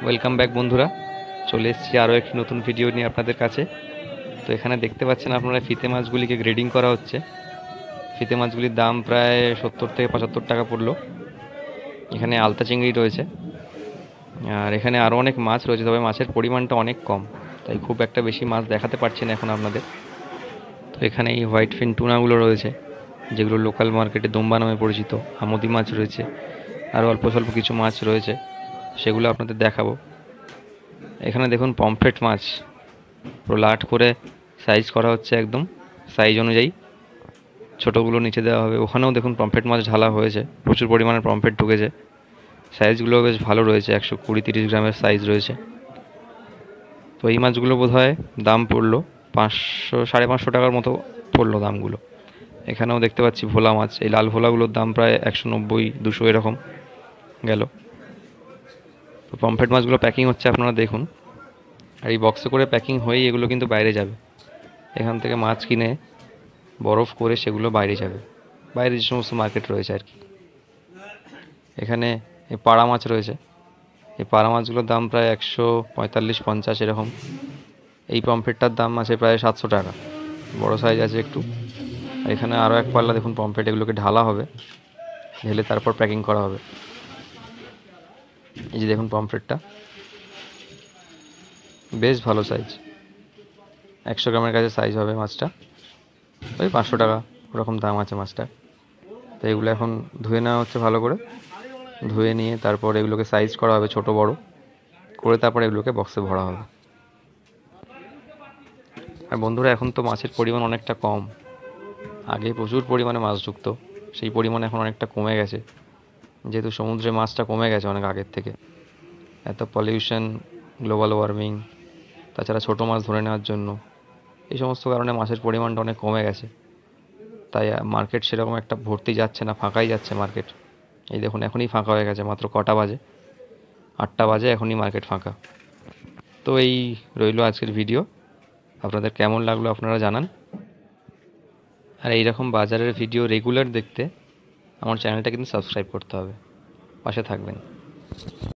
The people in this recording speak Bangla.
ওয়েলকাম ব্যাক বন্ধুরা, চলে এসেছি আরও একটি নতুন ভিডিও নিয়ে আপনাদের কাছে। তো এখানে দেখতে পাচ্ছেন আপনারা ফিতে মাছগুলিকে গ্রেডিং করা হচ্ছে। ফিতে মাছগুলির দাম প্রায় 70 থেকে 75 টাকা পড়লো। এখানে আলতা চিংড়ি রয়েছে, আর এখানে আরও অনেক মাছ রয়েছে, তবে মাছের পরিমাণটা অনেক কম, তাই খুব একটা বেশি মাছ দেখাতে পারছি না এখন আপনাদের। তো এখানে এই হোয়াইট ফিন টুনাগুলো রয়েছে, যেগুলো লোকাল মার্কেটে দোম্বা নামে পরিচিত। আমোদি মাছ রয়েছে, আরও অল্প স্বল্প কিছু মাছ রয়েছে, সেগুলো আপনাদের দেখাবো। এখানে দেখুন পমফ্রেট মাছ পুরো লাট করে সাইজ করা হচ্ছে, একদম সাইজ অনুযায়ী ছোটোগুলো নিচে দেওয়া হবে। ওখানেও দেখুন পমফ্রেট মাছ ঢালা হয়েছে, প্রচুর পরিমাণে পমফ্রেট ঢুকেছে। সাইজগুলো বেশ ভালো রয়েছে, 120-30 গ্রামের সাইজ রয়েছে। তো এই মাছগুলো বোধহয় দাম পড়লো 500-550 টাকার মতো পড়লো দামগুলো। এখানেও দেখতে পাচ্ছি ভোলা মাছ, এই লাল ভোলাগুলোর দাম প্রায় 190-200 এরকম গেল। তো পমফ্রেট মাছগুলো প্যাকিং হচ্ছে, আপনারা দেখুন। আর এই বক্সে করে প্যাকিং হয়েই এগুলো কিন্তু বাইরে যাবে। এখান থেকে মাছ কিনে বরফ করে সেগুলো বাইরে যাবে, বাইরে যে সমস্ত মার্কেট রয়েছে আর কি। এখানে এই পাড়া মাছ রয়েছে, এই পাড়া মাছগুলোর দাম প্রায় 145-50 এরকম। এই পমফ্রেটটার দাম আছে প্রায় 700 টাকা, বড় সাইজ আছে একটু। আর এখানে আরও এক পাল্লা দেখুন পমফ্রেট, এগুলোকে ঢালা হবে, ঢেলে তারপর প্যাকিং করা হবে। এই যে দেখুন পমফ্রেটটা বেশ ভালো সাইজ, 100 গ্রামের কাছে সাইজ হবে মাছটা, ওই 500 টাকা ওরকম দাম আছে মাছটা। তো এগুলো এখন ধুয়ে নেওয়া হচ্ছে ভালো করে, ধুয়ে নিয়ে তারপর এগুলোকে সাইজ করা হবে ছোট বড় করে, তারপর এগুলোকে বক্সে ভরা হবে। আর বন্ধুরা, এখন তো মাছের পরিমাণ অনেকটা কম, আগে প্রচুর পরিমাণে মাছ ঢুকতো, সেই পরিমাণ এখন অনেকটা কমে গেছে, যেহেতু সমুদ্রে মাছটা কমে গেছে অনেক আগের থেকে। এত পলিউশন, গ্লোবাল ওয়ার্মিং, তাছাড়া ছোটো মাছ ধরে নেওয়ার জন্য, এই সমস্ত কারণে মাছের পরিমাণটা অনেক কমে গেছে। তাই মার্কেট সেরকম একটা ভর্তি যাচ্ছে না, ফাঁকাই যাচ্ছে মার্কেট। এই দেখুন এখনই ফাঁকা হয়ে গেছে, মাত্র কটা বাজে, 8টা বাজে, এখনই মার্কেট ফাঁকা। তো এই রইল আজকের ভিডিও, আপনাদের কেমন লাগলো আপনারা জানান। আর এইরকম বাজারের ভিডিও রেগুলার দেখতে আমার চ্যানেলটা কিন্তু সাবস্ক্রাইব করতে হবে, পাশে থাকবেন।